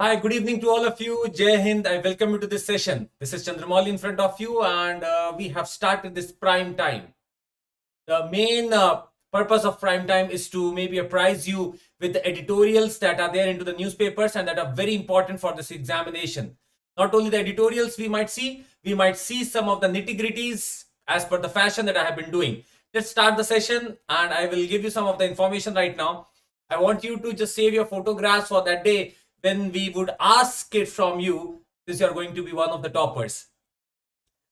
Hi, good evening to all of you. Jai Hind. I welcome you to this session. This is Chandramouli in front of you, and we have started this prime time. The main purpose of prime time is to maybe apprise you with the editorials that are there into the newspapers and that are very important for this examination. Not only the editorials we might see some of the nitty gritties as per the fashion that I have been doing. Let's start the session, and I will give you some of the information right now. I want you to just save your photographs for that day when we would ask it from you, since you are going to be one of the toppers.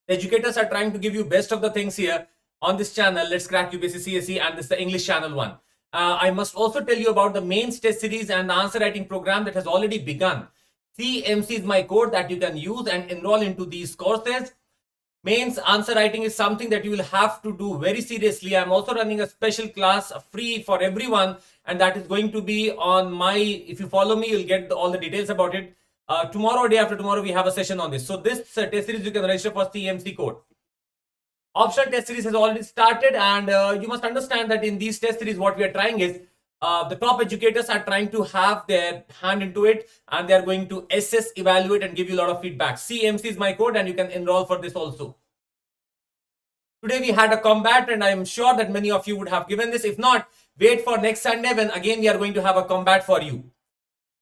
The educators are trying to give you best of the things here on this channel. Let's crack UPSC CSE, and this is the English channel one. I must also tell you about the mains test series and the answer writing program that has already begun. CMC is my code that you can use and enroll into these courses. Mains answer writing is something that you will have to do very seriously. I'm also running a special class free for everyone, and that is going to be on my, if you follow me, you'll get all the details about it. Tomorrow or day after tomorrow, we have a session on this. So this test series, you can register for CMC code. Optional test series has already started, and you must understand that in these test series, what we are trying is the top educators are trying to have their hand into it, and they are going to assess, evaluate, and give you a lot of feedback. CMC is my code, and you can enroll for this also. Today we had a combat, and I am sure that many of you would have given this. If not, wait for next Sunday when again we are going to have a combat for you.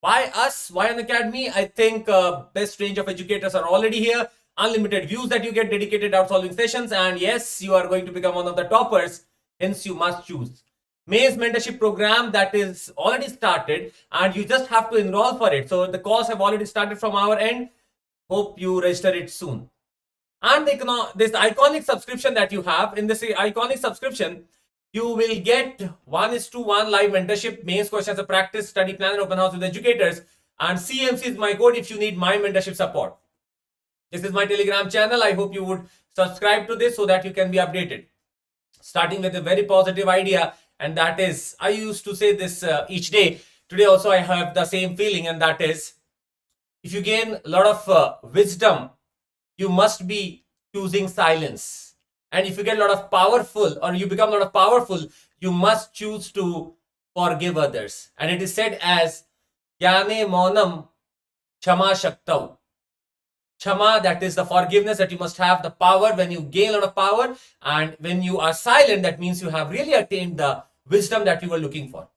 Why us? Why Unacademy? I think best range of educators are already here. Unlimited views that you get, dedicated doubt solving sessions, and yes, you are going to become one of the toppers. Hence, you must choose. Mains mentorship program that is already started, and you just have to enroll for it. So the course have already started from our end. Hope you register it soon. And this iconic subscription that you have, in this iconic subscription, you will get 1:1 live mentorship, mains questions, a practice, study plan, and open house with educators. And CMC is my code if you need my mentorship support. This is my Telegram channel. I hope you would subscribe to this so that you can be updated. Starting with a very positive idea, and that is, I used to say this each day. Today also I have the same feeling, and that is, if you gain a lot of wisdom, you must be choosing silence. And if you get a lot of powerful, or you become a lot of powerful, you must choose to forgive others. And it is said as Jnane Maunam Kshama Shaktau. Kshama, that is the forgiveness that you must have, the power when you gain a lot of power, and when you are silent, that means you have really attained the wisdom that you were looking for.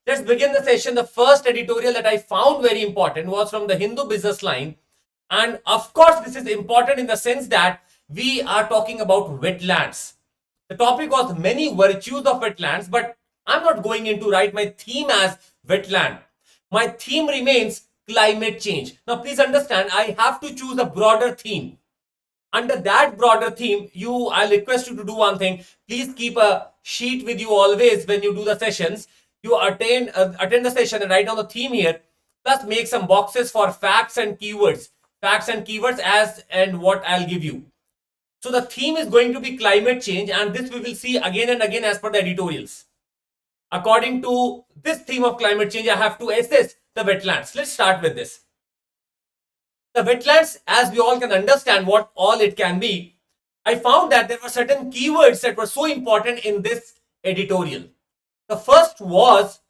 Let's begin the session. The first editorial that I found very important was from the Hindu Business Line. And of course, this is important in the sense that we are talking about wetlands. The topic was many virtues of wetlands, but I'm not going into write my theme as wetland. My theme remains climate change. Now, please understand, I have to choose a broader theme. Under that broader theme, I'll request you to do one thing. Please keep a sheet with you always when you do the sessions. You attend the session and write down the theme here. Plus, make some boxes for facts and keywords. Facts and keywords as and what I'll give you. So the theme is going to be climate change, and this we will see again and again as per the editorials. According to this theme of climate change, I have to assess the wetlands. Let's start with this. The wetlands, as we all can understand what all it can be, I found that there were certain keywords that were so important in this editorial. The first was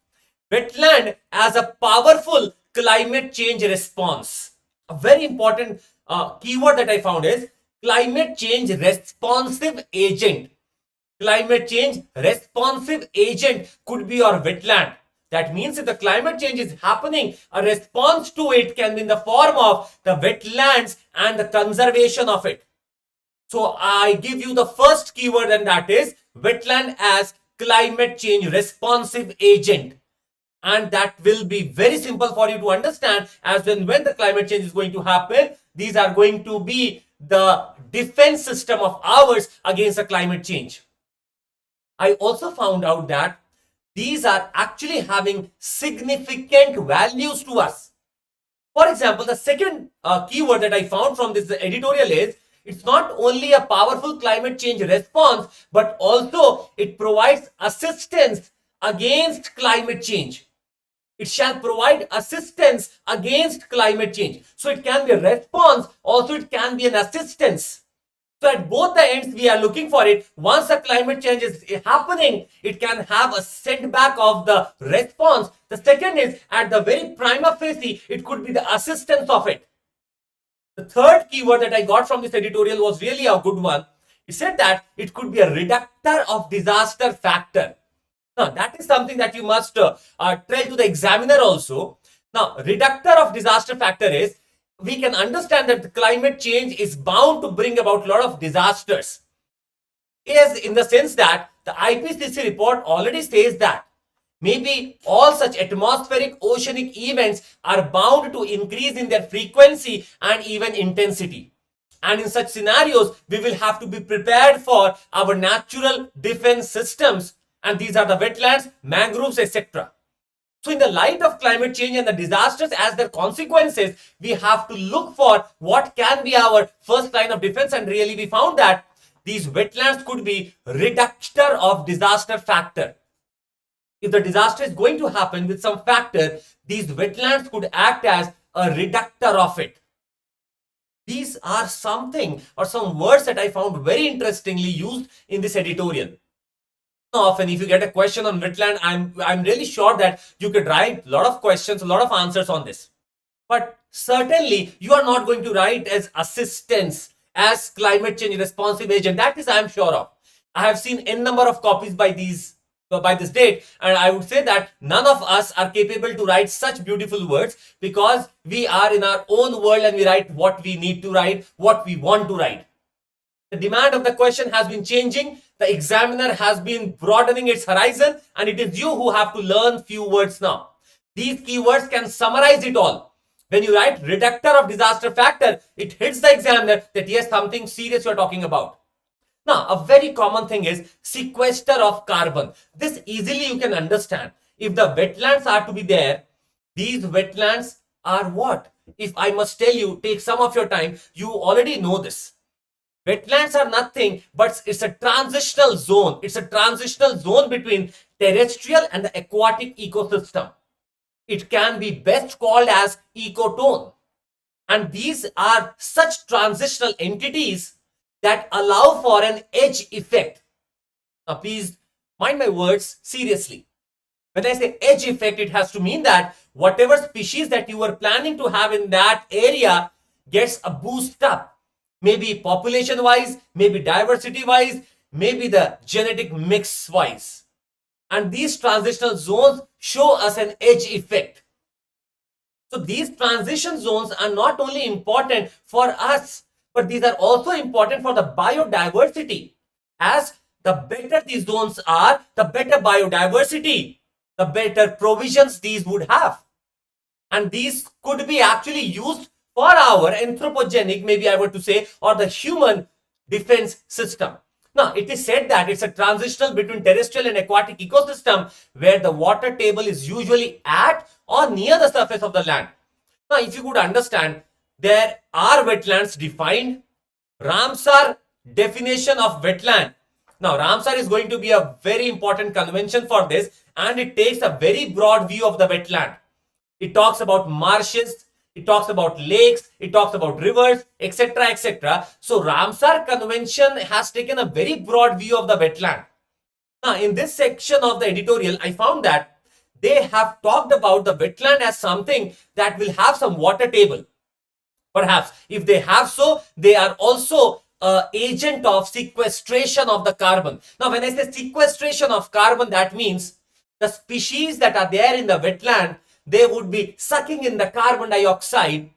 wetland as a powerful climate change response. A very important keyword that I found is climate change responsive agent. Climate change responsive agent could be your wetland. That means if the climate change is happening, a response to it can be in the form of the wetlands and the conservation of it. So I give you the first keyword, and that is wetland as climate change responsive agent. And that will be very simple for you to understand, as when the climate change is going to happen, these are going to be the defense system of ours against the climate change. I also found out that these are actually having significant values to us. For example, the second keyword that I found from this editorial is, it's not only a powerful climate change response, but also it provides assistance against climate change. It shall provide assistance against climate change. So it can be a response, also it can be an assistance. So at both the ends, we are looking for it. Once the climate change is happening, it can have a setback of the response. The second is at the very prima facie, it could be the assistance of it. The third keyword that I got from this editorial was really a good one. It said that it could be a reductor of disaster factor. Now, that is something that you must tell to the examiner also. Now, reductor of disaster factor is, we can understand that the climate change is bound to bring about a lot of disasters. Yes, in the sense that the IPCC report already says that maybe all such atmospheric oceanic events are bound to increase in their frequency and even intensity. And in such scenarios, we will have to be prepared for our natural defense systems. And these are the wetlands, mangroves, etc. So in the light of climate change and the disasters as their consequences, we have to look for what can be our first line of defense. And really we found that these wetlands could be reductor of disaster factor. If the disaster is going to happen with some factor, these wetlands could act as a reductor of it. These are something or some words that I found very interestingly used in this editorial. Often if you get a question on wetland, I'm really sure that you could write a lot of questions, a lot of answers on this. But certainly you are not going to write as assistance, as climate change responsive agent. That is I'm sure of. I have seen n number of copies by this date, and I would say that none of us are capable to write such beautiful words, because we are in our own world and we write what we need to write, what we want to write. The demand of the question has been changing. The examiner has been broadening its horizon, and it is you who have to learn few words now. These keywords can summarize it all. When you write reductor of disaster factor, it hits the examiner that yes, something serious you're talking about. Now, a very common thing is sequester of carbon. This easily you can understand. If the wetlands are to be there, these wetlands are what? If I must tell you, take some of your time, you already know this. Wetlands are nothing but it's a transitional zone. It's a transitional zone between terrestrial and the aquatic ecosystem. It can be best called as ecotone. And these are such transitional entities that allow for an edge effect. Now please mind my words seriously. When I say edge effect, it has to mean that whatever species that you were planning to have in that area gets a boost up. Maybe population wise, maybe diversity wise, maybe the genetic mix wise. And these transitional zones show us an edge effect. So these transition zones are not only important for us, but these are also important for the biodiversity. As the better these zones are, the better biodiversity, the better provisions these would have. And these could be actually used for our anthropogenic, maybe I were to say, or the human defense system. Now, it is said that it's a transitional between terrestrial and aquatic ecosystem where the water table is usually at or near the surface of the land. Now, if you could understand, there are wetlands defined. Ramsar definition of wetland. Now, Ramsar is going to be a very important convention for this, and it takes a very broad view of the wetland. It talks about marshes, it talks about lakes, it talks about rivers, etc., etc. So Ramsar Convention has taken a very broad view of the wetland. Now, in this section of the editorial, I found that they have talked about the wetland as something that will have some water table. Perhaps if they have so, they are also an agent of sequestration of the carbon. Now, when I say sequestration of carbon, that means the species that are there in the wetland, they would be sucking in the carbon dioxide,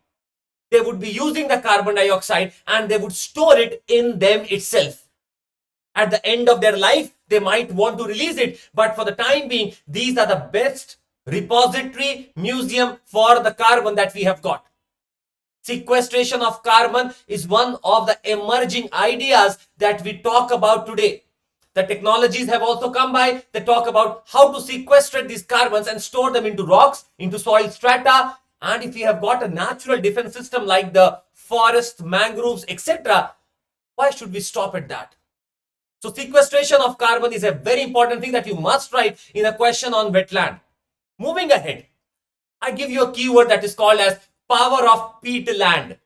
they would be using the carbon dioxide, and they would store it in them itself. At the end of their life, they might want to release it, but for the time being, these are the best repository museum for the carbon that we have got. Sequestration of carbon is one of the emerging ideas that we talk about today. The technologies have also come by. They talk about how to sequester these carbons and store them into rocks, into soil strata. And if we have got a natural defense system like the forests, mangroves, etc., why should we stop at that? So sequestration of carbon is a very important thing that you must write in a question on wetland. Moving ahead, I give you a keyword that is called as power of peatland.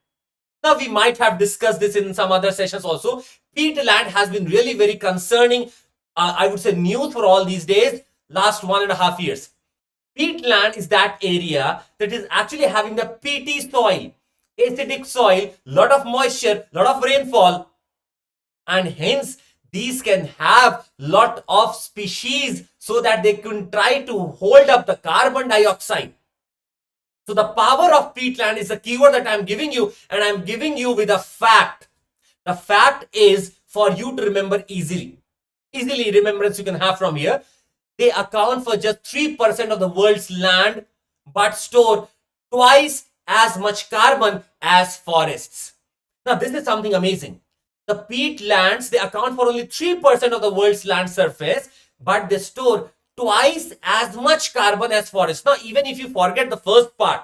Now, we might have discussed this in some other sessions also. Peatland has been really very concerning, I would say, news for all these days, last 1.5 years. Peatland is that area that is actually having the peaty soil, acidic soil, lot of moisture, lot of rainfall, and hence these can have lot of species so that they can try to hold up the carbon dioxide. So the power of peatland is the keyword that I'm giving you, and I'm giving you with a fact. The fact is for you to remember easily. Easily remembrance you can have from here. They account for just 3% of the world's land, but store twice as much carbon as forests. Now, this is something amazing. The peatlands, they account for only 3% of the world's land surface, but they store twice as much carbon as forests. Now, even if you forget the first part,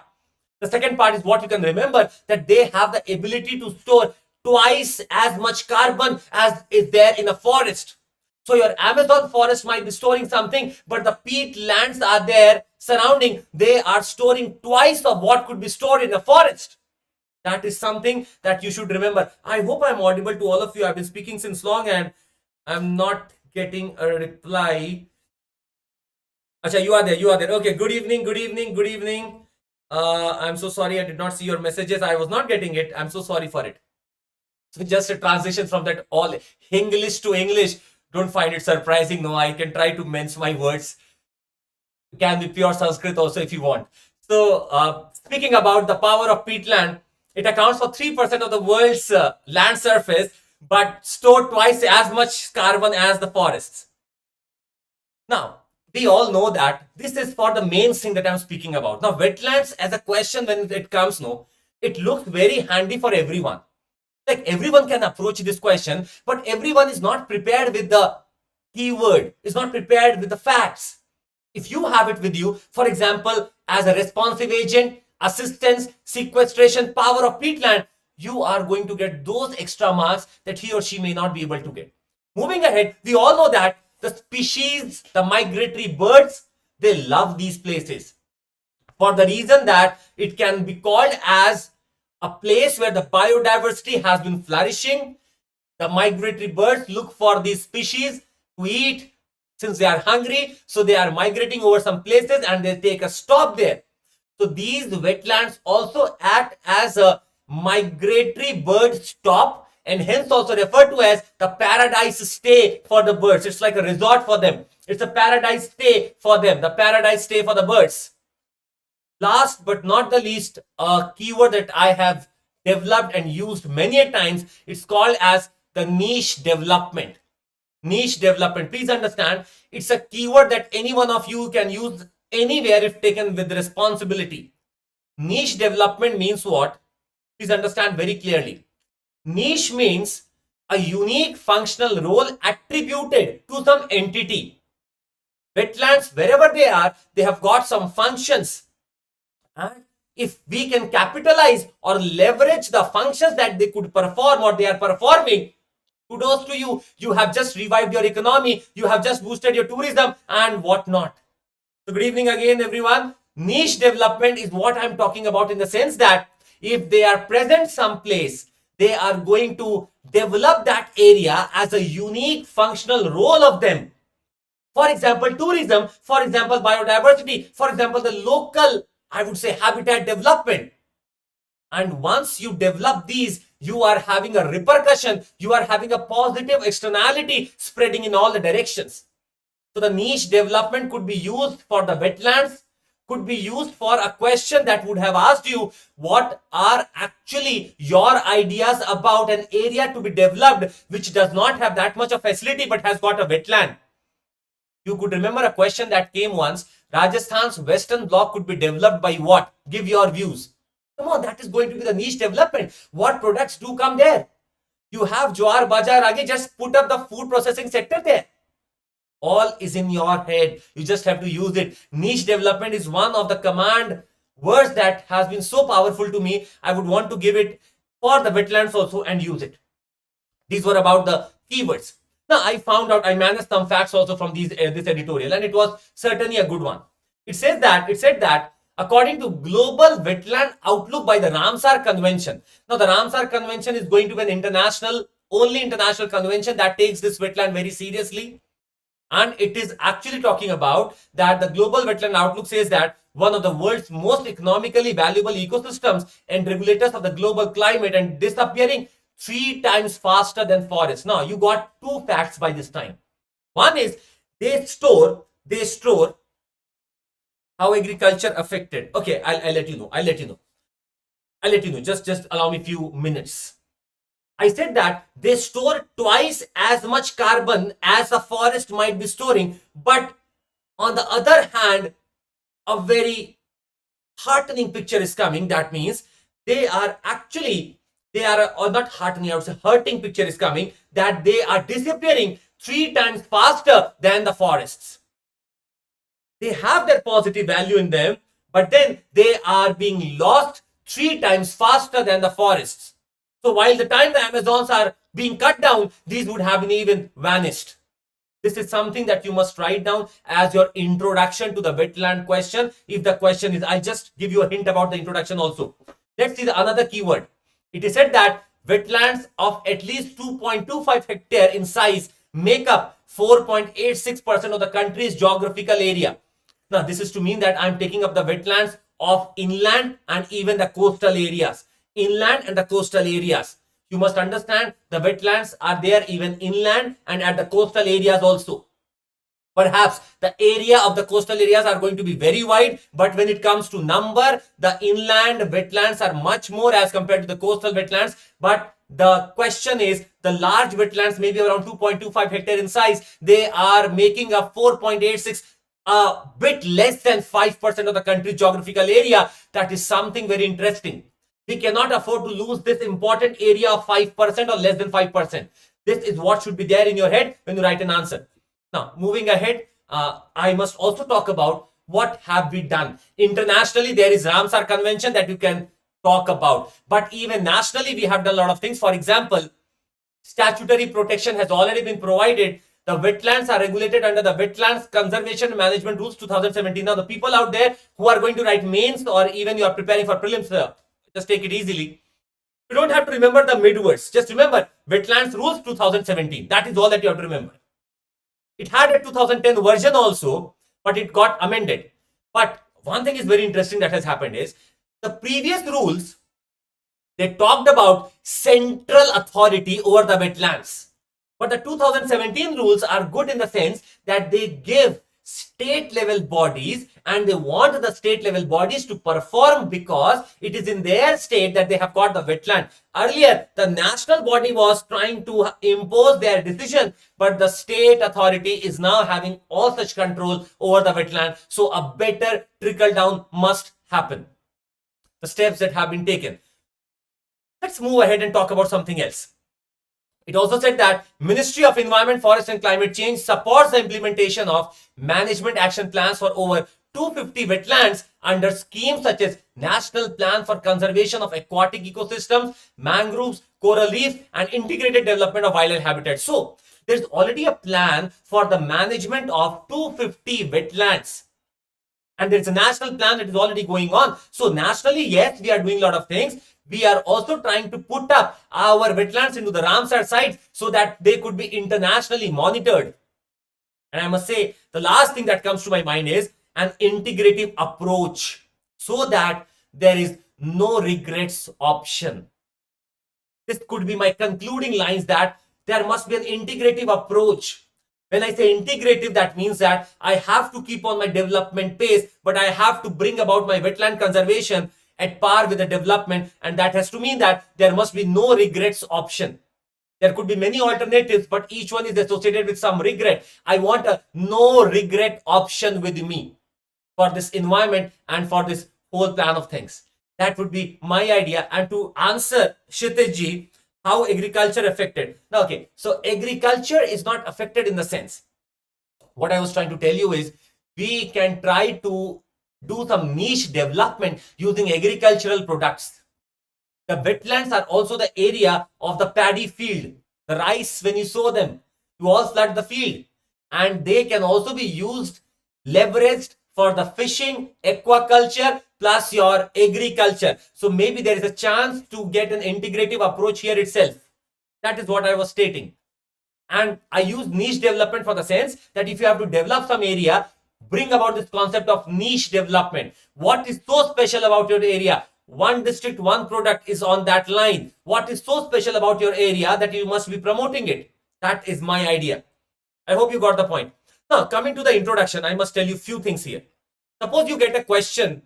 the second part is what you can remember, that they have the ability to store twice as much carbon as is there in a forest. So your Amazon forest might be storing something, but the peatlands are there surrounding. They are storing twice of what could be stored in a forest. That is something that you should remember. I hope I'm audible to all of you. I've been speaking since long and I'm not getting a reply. Acha, you are there. You are there. Okay. Good evening. Good evening. Good evening. I'm so sorry. I did not see your messages. I was not getting it. I'm so sorry for it. So just a transition from that all English to English. Don't find it surprising. No, I can try to mince my words. It can be pure Sanskrit also if you want. So speaking about the power of peatland, it accounts for 3% of the world's land surface, but store twice as much carbon as the forests. Now, we all know that this is for the main thing that I'm speaking about. Now, wetlands as a question when it comes, no, it looks very handy for everyone. Like everyone can approach this question, but everyone is not prepared with the keyword, is not prepared with the facts. If you have it with you, for example, as a responsive agent, assistance, sequestration, power of peatland, you are going to get those extra marks that he or she may not be able to get. Moving ahead, we all know that the species, the migratory birds, they love these places for the reason that it can be called as a place where the biodiversity has been flourishing. The migratory birds look for these species to eat since they are hungry. So they are migrating over some places and they take a stop there. So these wetlands also act as a migratory bird stop and hence also referred to as the paradise stay for the birds. It's like a resort for them. It's a paradise stay for them, the paradise stay for the birds. Last but not the least, a keyword that I have developed and used many a times, it's called as the niche development. Niche development. Please understand, it's a keyword that any one of you can use anywhere if taken with responsibility. Niche development means what? Please understand very clearly. Niche means a unique functional role attributed to some entity. Wetlands, wherever they are, they have got some functions. And if we can capitalize or leverage the functions that they could perform or they are performing, kudos to you. You have just revived your economy. You have just boosted your tourism and whatnot. So good evening again, everyone. Niche development is what I'm talking about in the sense that if they are present someplace, they are going to develop that area as a unique functional role of them. For example, tourism, for example, biodiversity, for example, the local, I would say, habitat development. And once you develop these, you are having a repercussion, you are having a positive externality spreading in all the directions. So the niche development could be used for the wetlands, could be used for a question that would have asked you, what are actually your ideas about an area to be developed which does not have that much of facility but has got a wetland? You could remember a question that came once, Rajasthan's western block could be developed by what? Give your views. Come on, that is going to be the niche development. What products do come there? You have Jowar Bajar Ragi, just put up the food processing sector there. All is in your head. You just have to use it. Niche development is one of the command words that has been so powerful to me. I would want to give it for the wetlands also and use it. These were about the keywords. Now, I found out, I managed some facts also from this editorial, and it was certainly a good one. It said that according to Global Wetland Outlook by the Ramsar Convention. Now, the Ramsar Convention is going to be an only international convention that takes this wetland very seriously. And it is actually talking about that the Global Wetland Outlook says that one of the world's most economically valuable ecosystems and regulators of the global climate and disappearing 3 times faster than forests. Now, you got 2 facts by this time. One is they store how agriculture affected. Okay, I'll let you know. Just allow me a few minutes. I said that they store twice as much carbon as a forest might be storing, but on the other hand, a very heartening picture is coming. That means or not heartening, I would say hurting picture is coming, that they are disappearing 3 times faster than the forests. They have their positive value in them, but then they are being lost 3 times faster than the forests. So while the time the Amazons are being cut down, these would have been even vanished. This is something that you must write down as your introduction to the wetland question. If the question is, I'll just give you a hint about the introduction also. Let's see another keyword. It is said that wetlands of at least 2.25 hectare in size make up 4.86% of the country's geographical area. Now, this is to mean that I'm taking up the wetlands of inland and even the coastal areas. Inland and the coastal areas. You must understand the wetlands are there even inland and at the coastal areas also. Perhaps the area of the coastal areas are going to be very wide, but when it comes to number, the inland wetlands are much more as compared to the coastal wetlands. But the question is, the large wetlands, maybe around 2.25 hectare in size, they are making up 4.86, a bit less than 5% of the country's geographical area. That is something very interesting. We cannot afford to lose this important area of 5% or less than 5%. This is what should be there in your head when you write an answer. Now, moving ahead, I must also talk about what have we done. Internationally, there is Ramsar Convention that you can talk about. But even nationally, we have done a lot of things. For example, statutory protection has already been provided. The wetlands are regulated under the Wetlands Conservation Management Rules 2017. Now, the people out there who are going to write mains or even you are preparing for prelims, just take it easily. You don't have to remember the mid-words. Just remember Wetlands Rules 2017. That is all that you have to remember. It had a 2010 version also, but it got amended. But one thing is very interesting that has happened is the previous rules, they talked about central authority over the wetlands. But the 2017 rules are good in the sense that they give state level bodies and they want the state level bodies to perform because it is in their state that they have got the wetland. Earlier, the national body was trying to impose their decision, but the state authority is now having all such control over the wetland. So a better trickle down must happen. The steps that have been taken. Let's move ahead and talk about something else. It also said that Ministry of Environment, Forest and Climate Change supports the implementation of management action plans for over 250 wetlands under schemes such as National Plan for Conservation of Aquatic Ecosystems, Mangroves, Coral Reefs, and Integrated Development of Wildlife Habitat. So, there's already a plan for the management of 250 wetlands. And there's a national plan that is already going on. So, nationally, yes, we are doing a lot of things. We are also trying to put up our wetlands into the Ramsar sites so that they could be internationally monitored. And I must say, the last thing that comes to my mind is an integrative approach so that there is no regrets option. This could be my concluding lines, that there must be an integrative approach. When I say integrative, that means that I have to keep on my development pace, but I have to bring about my wetland conservation at par with the development, and that has to mean that there must be no regrets option. There could be many alternatives, but each one is associated with some regret. I want a no regret option with me for this environment and for this whole plan of things. That would be my idea. And to answer Kshitij, how agriculture affected. Now, okay, so agriculture is not affected in the sense. What I was trying to tell you is we can try to do some niche development using agricultural products. The wetlands are also the area of the paddy field. The rice, when you sow them, you all flood the field. And they can also be used, leveraged for the fishing, aquaculture, plus your agriculture. So maybe there is a chance to get an integrative approach here itself. That is what I was stating. And I use niche development for the sense that if you have to develop some area, bring about this concept of niche development. What is so special about your area? One district, one product is on that line. What is so special about your area that you must be promoting it? That is my idea. I hope you got the point. Now, coming to the introduction, I must tell you few things here. Suppose you get a question,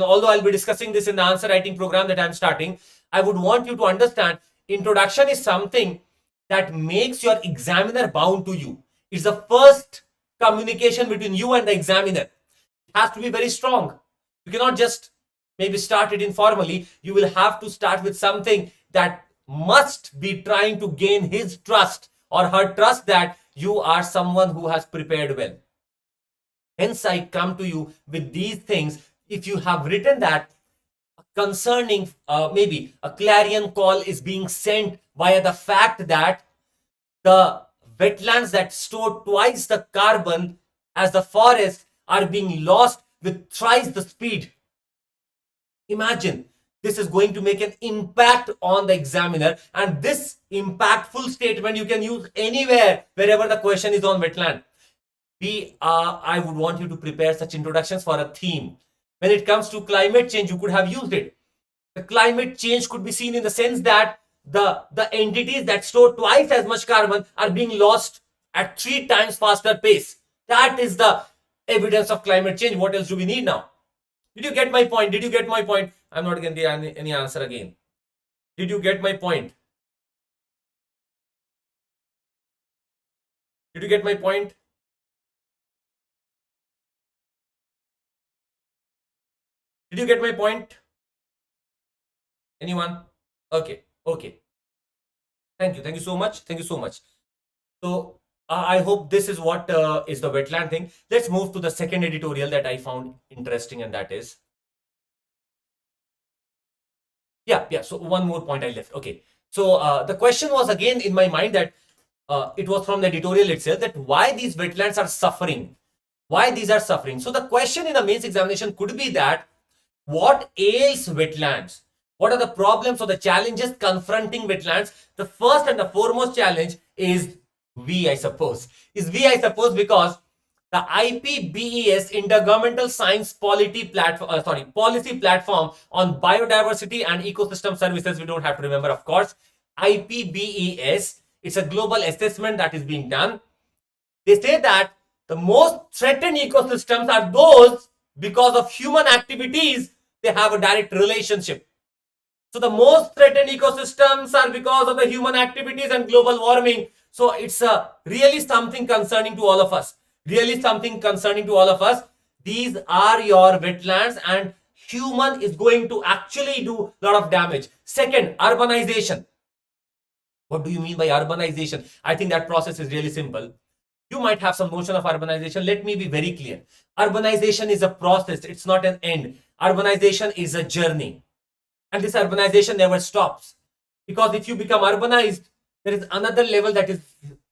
although I'll be discussing this in the answer writing program that I'm starting. I would want you to understand introduction is something that makes your examiner bound to you. It's the first communication between you and the examiner. It has to be very strong. You cannot just maybe start it informally. You will have to start with something that must be trying to gain his trust or her trust that you are someone who has prepared well. Hence, I come to you with these things. If you have written that concerning maybe a clarion call is being sent via the fact that the wetlands that store twice the carbon as the forest are being lost with thrice the speed. Imagine, this is going to make an impact on the examiner, and this impactful statement you can use anywhere wherever the question is on wetland. I would want you to prepare such introductions for a theme. When it comes to climate change, you could have used it. The climate change could be seen in the sense that the entities that store twice as much carbon are being lost at 3 times faster pace. That is the evidence of climate change. What else do we need now? Did you get my point? Did you get my point? I'm not getting any answer again. Did you get my point? Did you get my point? Did you get my point? Anyone? Okay. Thank you so much. So I hope this is what is the wetland thing. Let's move to the second editorial that I found interesting, and that is, so one more point I left. Okay, so the question was again in my mind that it was from the editorial itself, that why these wetlands are suffering, so the question in the mains examination could be that what ails wetlands? What are the problems or the challenges confronting wetlands? The first and the foremost challenge is I suppose, because the IPBES Intergovernmental Science Policy Platform on Biodiversity and Ecosystem Services, we don't have to remember, of course. IPBES, it's a global assessment that is being done. They say that the most threatened ecosystems are those because of human activities, they have a direct relationship. So the most threatened ecosystems are because of the human activities and global warming. So it's really something concerning to all of us. These are your wetlands, and human is going to actually do a lot of damage. Second, urbanization. What do you mean by urbanization? I think that process is really simple. You might have some notion of urbanization. Let me be very clear. Urbanization is a process. It's not an end. Urbanization is a journey. And this urbanization never stops. Because if you become urbanized, there is another level that is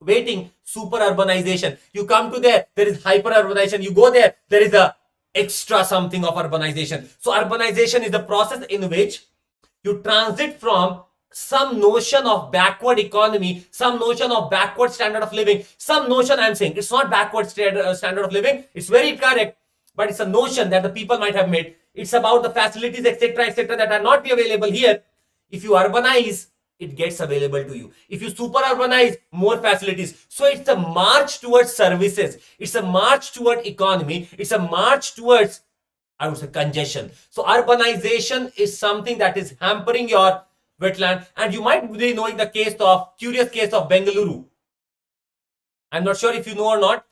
waiting, super urbanization. You come to there is hyper urbanization. You go there is a extra something of urbanization. So urbanization is the process in which you transit from some notion of backward economy, some notion of backward standard of living, some notion, I'm saying it's not backward standard of living, it's very correct, but it's a notion that the people might have made. It's about the facilities, etc., that are not be available here. If you urbanize, it gets available to you. If you super urbanize, more facilities. So it's a march towards services. It's a march toward economy. It's a march towards, I would say, congestion. So urbanization is something that is hampering your wetland. And you might be knowing the curious case of Bengaluru. I'm not sure if you know or not.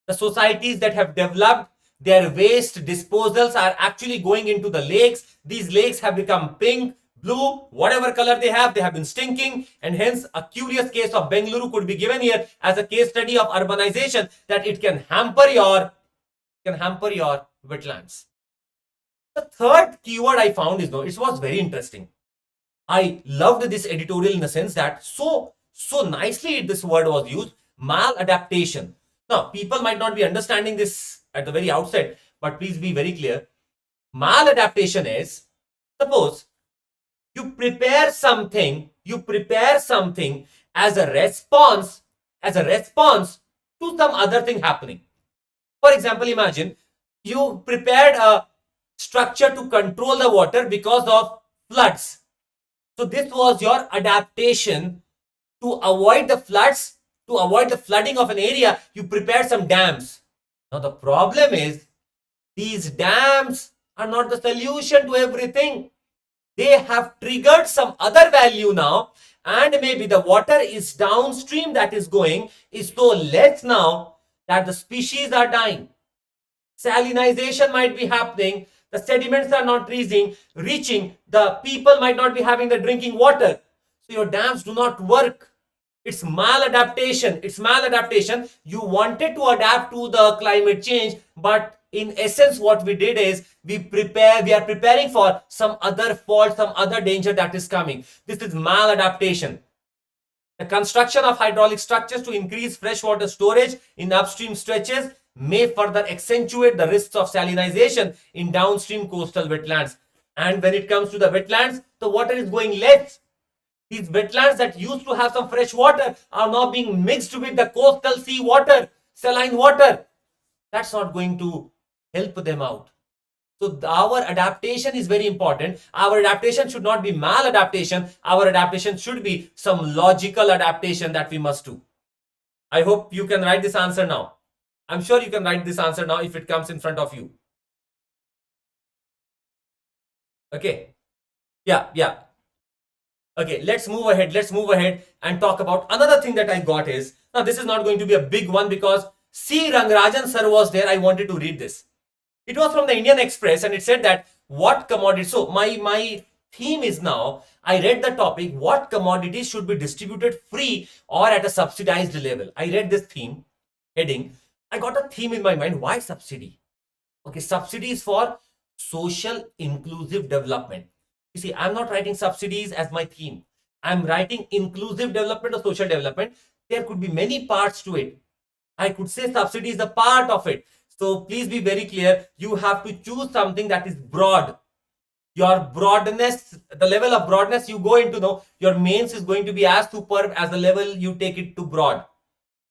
The societies that have developed, their waste disposals are actually going into the lakes. These lakes have become pink, blue, whatever color they have been stinking, and hence a curious case of Bengaluru could be given here as a case study of urbanization, that it can hamper your wetlands. The third keyword I found is, it was very interesting. I loved this editorial in the sense that so nicely this word was used, maladaptation. Now, people might not be understanding this at the very outset, but please be very clear. Maladaptation is, suppose you prepare something as a response, to some other thing happening. For example, imagine you prepared a structure to control the water because of floods. So this was your adaptation to avoid the floods, to avoid the flooding of an area. You prepared some dams. Now the problem is these dams are not the solution to everything. They have triggered some other value now, and maybe the water is downstream that is going is so less now that the species are dying. Salinization might be happening, the sediments are not reaching, the people might not be having the drinking water. So your dams do not work. It's maladaptation. You wanted to adapt to the climate change, but in essence, what we did is we are preparing for some other fault, some other danger that is coming. This is maladaptation. The construction of hydraulic structures to increase freshwater storage in upstream stretches may further accentuate the risks of salinization in downstream coastal wetlands. And when it comes to the wetlands, the water is going less. These wetlands that used to have some fresh water are now being mixed with the coastal sea water, saline water. That's not going to help them out. So our adaptation is very important. Our adaptation should not be maladaptation. Our adaptation should be some logical adaptation that we must do. I hope you can write this answer now. I'm sure you can write this answer now if it comes in front of you. Okay. Yeah. Okay, let's move ahead and talk about another thing that I got is, now this is not going to be a big one because C. Rangarajan sir was there. I wanted to read this. It was from the Indian Express and it said that what commodities, so my theme is now, I read the topic, what commodities should be distributed free or at a subsidized level. I read this theme heading. I got a theme in my mind. Why subsidy? Okay, subsidies for social inclusive development. You see, I'm not writing subsidies as my theme. I'm writing inclusive development or social development. There could be many parts to it. I could say subsidy is a part of it. So please be very clear. You have to choose something that is broad. Your broadness, the level of broadness you go into, know, your mains is going to be as superb as the level you take it to broad.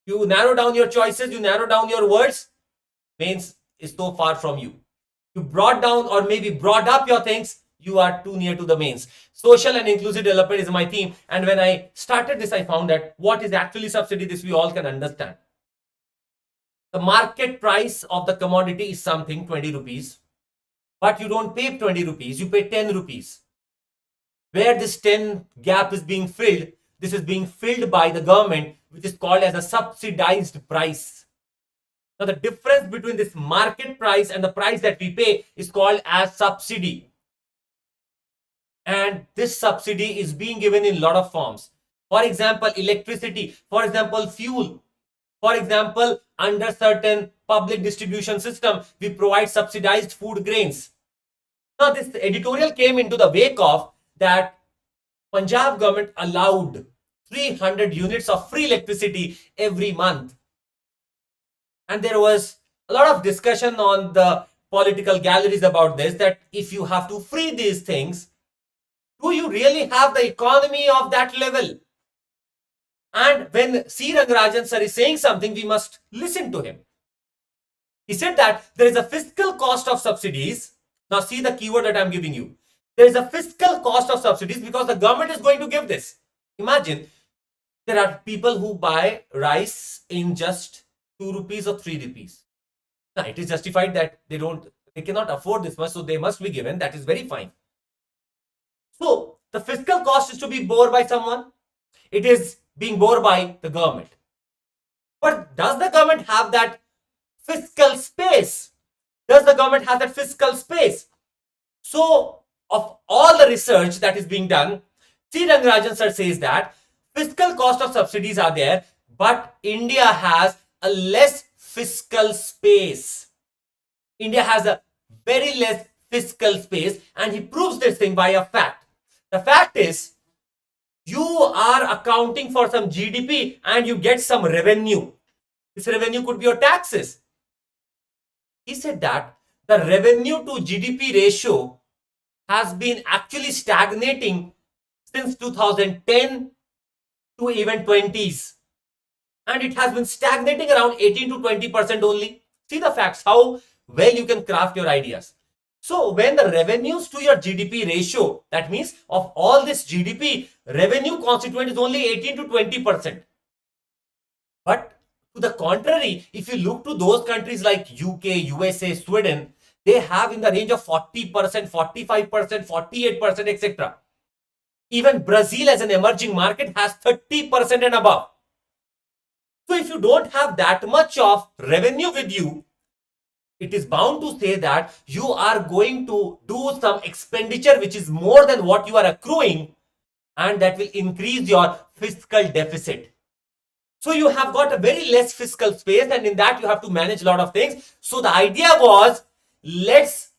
You narrow down your choices, you narrow down your words, mains is so far from you. You brought down or maybe brought up your things, you are too near to the mains. Social and inclusive development is my theme. And when I started this, I found that what is actually subsidy, this we all can understand. The market price of the commodity is something 20 rupees, but you don't pay 20 rupees, you pay 10 rupees. Where this 10 gap is being filled, this is being filled by the government, which is called as a subsidized price. Now the difference between this market price and the price that we pay is called as subsidy. And this subsidy is being given in a lot of forms. For example, electricity, for example, fuel. For example, under certain public distribution system, we provide subsidized food grains. Now, this editorial came into the wake of that Punjab government allowed 300 units of free electricity every month. And there was a lot of discussion on the political galleries about this, that if you have to free these things, do you really have the economy of that level? And when C. Rangarajan sir is saying something, we must listen to him. He said that there is a fiscal cost of subsidies. Now see the keyword that I'm giving you. There is a fiscal cost of subsidies because the government is going to give this. Imagine there are people who buy rice in just 2 rupees or 3 rupees. Now it is justified that they cannot afford this much, so they must be given. That is very fine. So the fiscal cost is to be borne by someone. It is being borne by the government. But does the government have that fiscal space? Does the government have that fiscal space? So, of all the research that is being done, C. Rangarajan sir says that fiscal cost of subsidies are there, but India has a less fiscal space. India has a very less fiscal space, and he proves this thing by a fact. The fact is, you are accounting for some GDP and you get some revenue. This revenue could be your taxes. He said that the revenue to GDP ratio has been actually stagnating since 2010 to even 20s, and it has been stagnating around 18 to 20% only. See the facts, how well you can craft your ideas. So when the revenues to your GDP ratio, that means of all this GDP, revenue constituent is only 18 to 20%. But to the contrary, if you look to those countries like UK, USA, Sweden, they have in the range of 40%, 45%, 48%, etc. Even Brazil as an emerging market has 30% and above. So if you don't have that much of revenue with you, it is bound to say that you are going to do some expenditure which is more than what you are accruing, and that will increase your fiscal deficit. So you have got a very less fiscal space, and in that you have to manage a lot of things. So the idea was, let's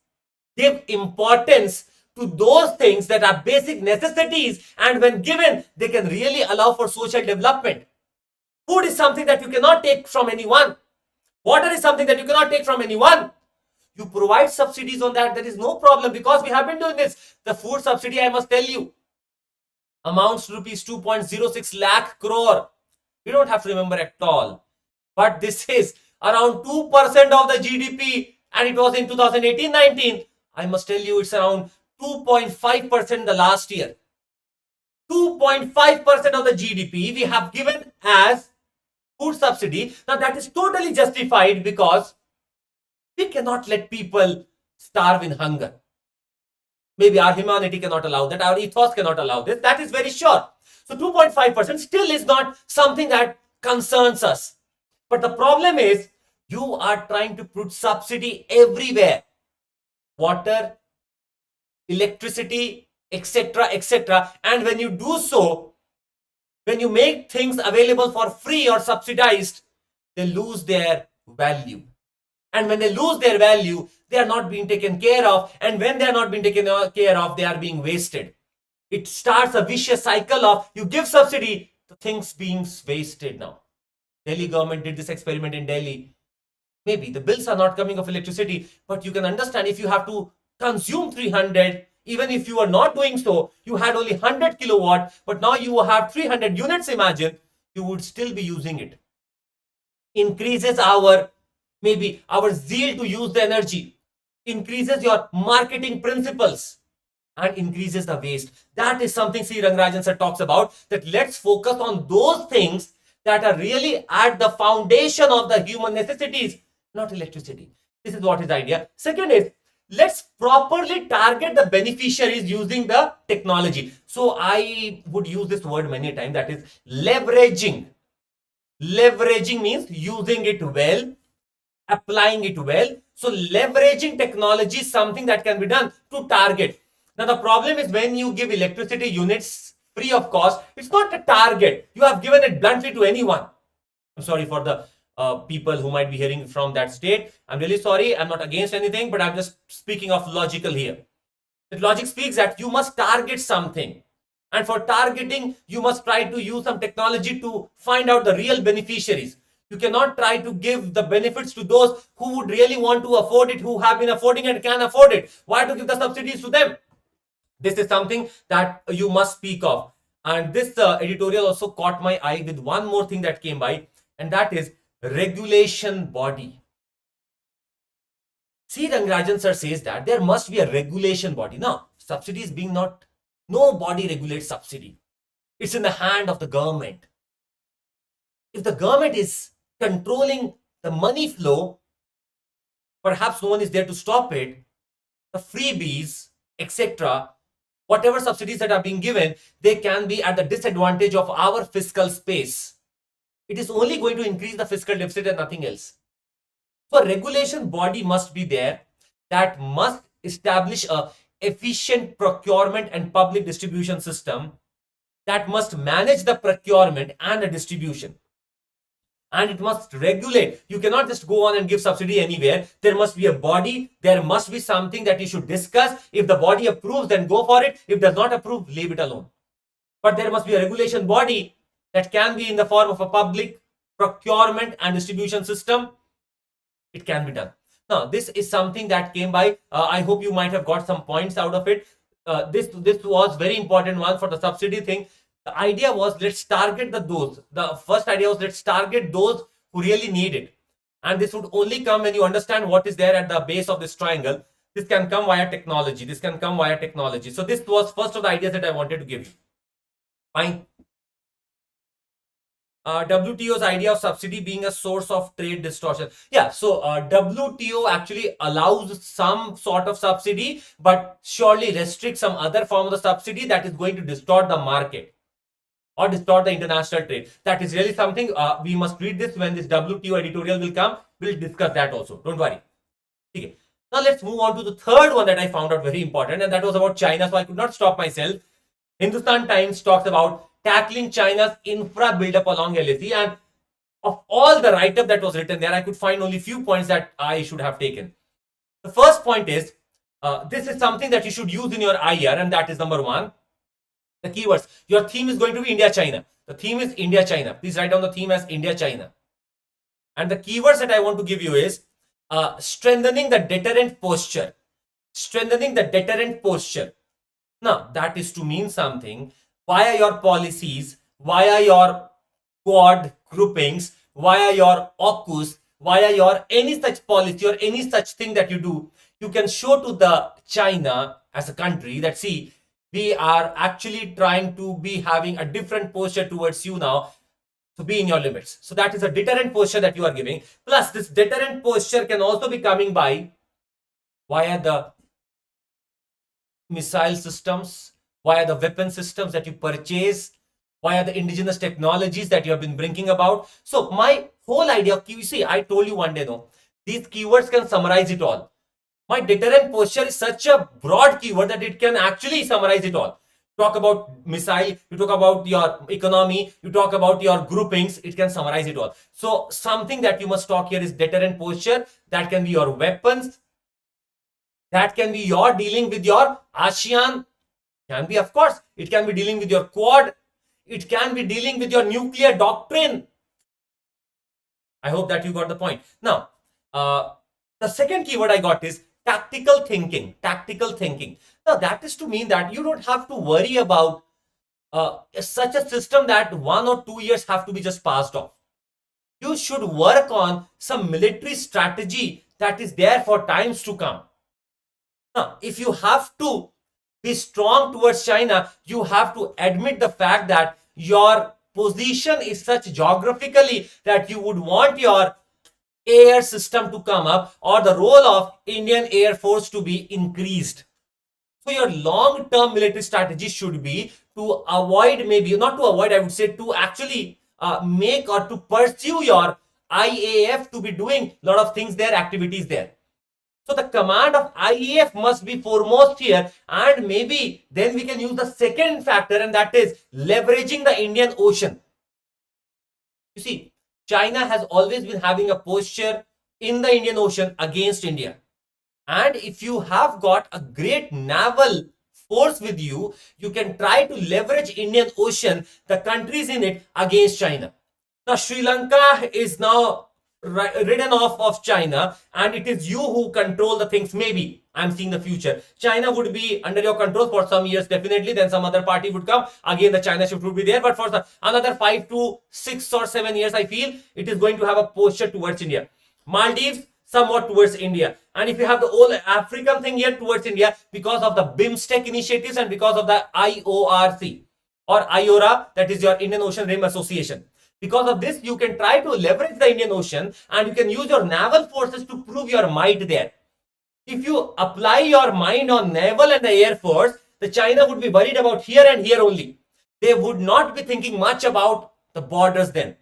give importance to those things that are basic necessities, and when given, they can really allow for social development. Food is something that you cannot take from anyone. Water is something that you cannot take from anyone. You provide subsidies on that, there is no problem, because we have been doing this. The food subsidy, I must tell you, amounts to rupees 2.06 lakh crore. You don't have to remember at all. But this is around 2% of the GDP, and it was in 2018-19. I must tell you, it's around 2.5% the last year. 2.5% of the GDP we have given as food subsidy. Now that is totally justified, because we cannot let people starve in hunger. Maybe our humanity cannot allow that, our ethos cannot allow this, that is very sure. So 2.5% still is not something that concerns us. But the problem is, you are trying to put subsidy everywhere. Water, electricity, etc., etc. And when you do so, when you make things available for free or subsidized, they lose their value. And when they lose their value, they are not being taken care of. And when they are not being taken care of, they are being wasted. It starts a vicious cycle of, you give subsidy, the things being wasted now. Delhi government did this experiment in Delhi. Maybe the bills are not coming of electricity, but you can understand, if you have to consume 300, even if you are not doing so, you had only 100 kilowatt, but now you have 300 units, imagine, you would still be using it. Increases our, maybe our zeal to use the energy, increases your marketing principles, and increases the waste. That is something C. Rangarajan sir talks about, that let's focus on those things that are really at the foundation of the human necessities, not electricity. This is what his idea. Second is, let's properly target the beneficiaries using the technology. So I would use this word many times, that is leveraging. Leveraging means using it well, applying it well. So leveraging technology is something that can be done to target. Now the problem is, when you give electricity units free of cost, it's not a target. You have given it bluntly to anyone. I'm sorry for the people who might be hearing from that state. I'm really sorry. I'm not against anything, but I'm just speaking of logical here. The logic speaks that you must target something. And for targeting, you must try to use some technology to find out the real beneficiaries. You cannot try to give the benefits to those who would really want to afford it, who have been affording it and can afford it. Why to give the subsidies to them? This is something that you must speak of. And this editorial also caught my eye with one more thing that came by, and that is regulation body. C. Rangarajan sir says that there must be a regulation body. Now, subsidies being not, no body regulates subsidy. It's in the hand of the government. If the government is controlling the money flow, perhaps no one is there to stop it. The freebies, etc., whatever subsidies that are being given, they can be at the disadvantage of our fiscal space. It is only going to increase the fiscal deficit and nothing else. So a regulation body must be there that must establish a efficient procurement and public distribution system, that must manage the procurement and the distribution. And it must regulate. You cannot just go on and give subsidy anywhere. There must be a body. There must be something that you should discuss. If the body approves, then go for it. If does not approve, leave it alone. But there must be a regulation body that can be in the form of a public procurement and distribution system. It can be done. Now, this is something that came by. I hope you might have got some points out of it. This was very important one for the subsidy thing. The idea was, let's target those. The first idea was, let's target those who really need it. And this would only come when you understand what is there at the base of this triangle. This can come via technology. This can come via technology. So this was first of the ideas that I wanted to give you. Fine. WTO's idea of subsidy being a source of trade distortion. Yeah, so WTO actually allows some sort of subsidy, but surely restricts some other form of the subsidy that is going to distort the market or distort the international trade. That is really something we must read this when this WTO editorial will come. We'll discuss that also. Don't worry. Okay. Now let's move on to the third one that I found out very important, and that was about China. So I could not stop myself. Hindustan Times talks about tackling China's infra buildup along LAC, and of all the write-up that was written there, I could find only few points that I should have taken. The first point is, this is something that you should use in your IR, and that is number one, the keywords. Your theme is going to be India-China. The theme is India-China. Please write down the theme as India-China. And the keywords that I want to give you is strengthening the deterrent posture. Strengthening the deterrent posture. Now, that is to mean something via your policies, via your Quad groupings, via your AUKUS, via your any such policy or any such thing that you do, you can show to the China as a country that, see, we are actually trying to be having a different posture towards you now, to be in your limits. So that is a deterrent posture that you are giving. Plus, this deterrent posture can also be coming by via the missile systems, via the weapon systems that you purchase, via the indigenous technologies that you have been bringing about. So my whole idea of QC, I told you one day, no, these keywords can summarize it all. My deterrent posture is such a broad keyword that it can actually summarize it all. Talk about missile, you talk about your economy, you talk about your groupings, it can summarize it all. So something that you must talk here is deterrent posture. That can be your weapons. That can be your dealing with your ASEAN. Can be, of course, it can be dealing with your Quad. It can be dealing with your nuclear doctrine. I hope that you got the point. Now, the second keyword I got is tactical thinking. Tactical thinking. Now, that is to mean that you don't have to worry about such a system that 1 or 2 years have to be just passed off. You should work on some military strategy that is there for times to come. Now, if you have to be strong towards China, you have to admit the fact that your position is such geographically that you would want your air system to come up or the role of Indian Air Force to be increased. So your long-term military strategy should be to avoid, maybe not to avoid, I would say to actually make or to pursue your IAF to be doing a lot of things there, activities there. So the command of IAF must be foremost here, and maybe then we can use the second factor, and that is leveraging the Indian Ocean. You see, China has always been having a posture in the Indian Ocean against India. And if you have got a great naval force with you, you can try to leverage Indian Ocean, the countries in it, against China. Now, Sri Lanka is now ridden off of China, and it is you who control the things. Maybe I'm seeing the future. China would be under your control for some years, definitely. Then some other party would come. Again, the China shift would be there. But for another 5 to 6 or 7 years, I feel it is going to have a posture towards India. Maldives, somewhat towards India. And if you have the whole African thing here towards India, because of the BIMSTEC initiatives and because of the IORC or IORA, that is your Indian Ocean Rim Association. Because of this, you can try to leverage the Indian Ocean and you can use your naval forces to prove your might there. If you apply your mind on naval and the air force, the China would be worried about here and here only. They would not be thinking much about the borders then.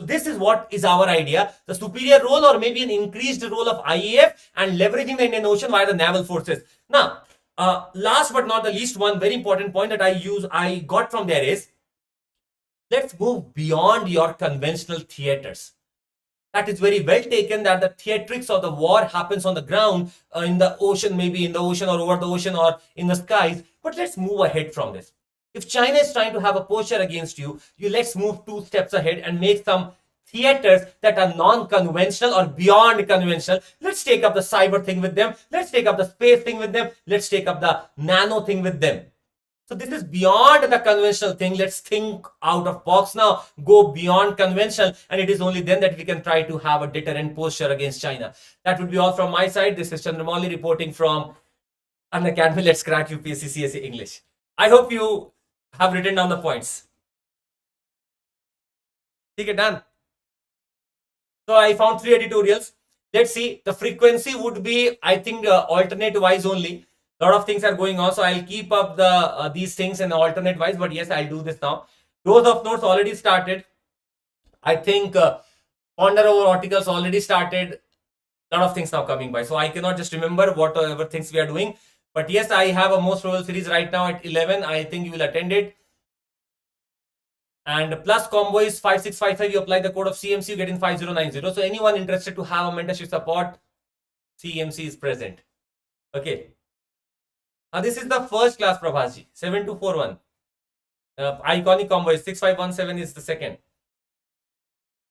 So this is what is our idea. The superior role or maybe an increased role of IAF and leveraging the Indian Ocean via the naval forces. Now, last but not the least, one very important point that I got from there is, let's move beyond your conventional theaters. That is very well taken, that the theatrics of the war happens on the ground, in the ocean, maybe in the ocean or over the ocean or in the skies. But let's move ahead from this. If China is trying to have a posture against you, let's move 2 steps ahead and make some theaters that are non-conventional or beyond conventional. Let's take up the cyber thing with them. Let's take up the space thing with them. Let's take up the nano thing with them. So this is beyond the conventional thing. Let's think out of box now, go beyond conventional, and it is only then that we can try to have a deterrent posture against China. That would be all from my side. This is Chandramouli reporting from Unacademy. Let's crack UPSC CSE English. I hope you have written down the points. Okay, done. So I found 3 editorials. Let's see. The frequency would be, I think, alternate wise only. A lot of things are going on, so I'll keep up the these things in alternate wise. But yes, I'll do this now. Dose of notes already started. I think ponder over articles already started. A lot of things now coming by, so I cannot just remember whatever things we are doing. But yes, I have a most probable series right now at 11. I think you will attend it. And plus combo is 5655. You apply the code of CMC, you get in 5090. So anyone interested to have a mentorship support, CMC is present. Okay. Now this is the first class, Prabhasji. 7241. Iconic combo is 6517 is the second.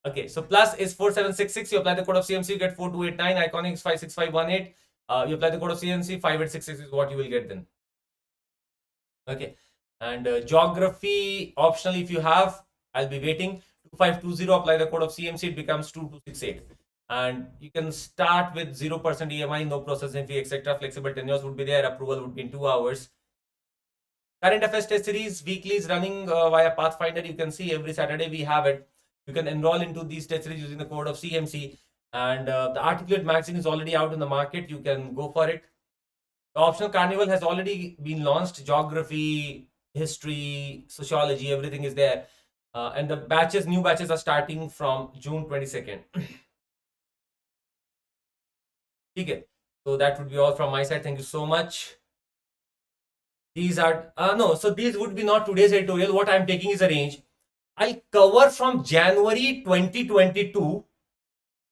Okay, so plus is 4766. You apply the code of CMC, you get 4289. Iconic is 56518. You apply the code of CMC, 5866 is what you will get then. Okay. And geography optional if you have, I'll be waiting. 2520, apply the code of CMC, it becomes 2268. And you can start with 0% EMI, no processing fee, etc. Flexible tenures would be there. Approval would be in 2 hours. Current affairs test series weekly is running via Pathfinder. You can see every Saturday we have it. You can enroll into these test series using the code of CMC. And the Articulate magazine is already out in the market. You can go for it. The optional carnival has already been launched. Geography, history, sociology, everything is there. And the batches, new batches are starting from June 22nd. Okay. So that would be all from my side. Thank you so much. These are, so these would be not today's editorial. What I'm taking is a range. I'll cover from January 2022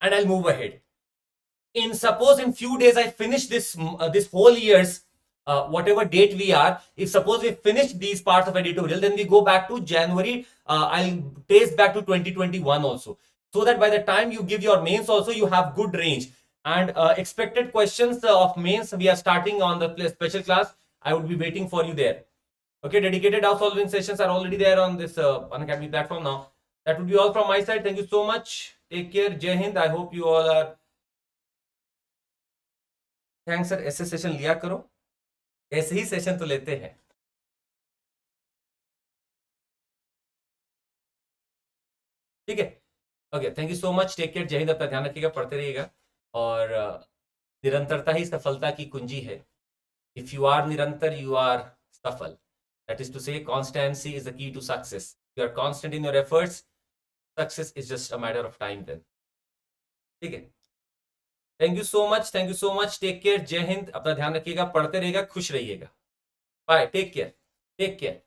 and I'll move ahead. Suppose in few days I finish this this whole year's whatever date we are. If suppose we finish these parts of editorial, then we go back to January. I'll trace back to 2021 also, so that by the time you give your mains also, you have good range. And expected questions of mains, we are starting on the special class. I would be waiting for you there. Okay, dedicated doubt solving sessions are already there on this Unacademy platform now. That would be all from my side. Thank you so much. Take care. Jai Hind. I hope you all are. Thanks sir. ऐसे session लिया करो, ऐसे ही session तो लेते हैं. ठीक है. Okay, thank you so much. Take care. Jai Hind. अपना ध्यान रखिएगा, पढ़ते रहिएगा, और निरंतरता ही सफलता की कुंजी है. If you are nirantar, you are safal. That is to say, constancy is the key to success. If you are constant in your efforts, success is just a matter of time then. Okay. Thank you so much. Thank you so much. Take care. Jai Hind. अपना ध्यान रखिएगा, पढ़ते रहिएगा, खुश रहिएगा. Bye. Take care. Take care.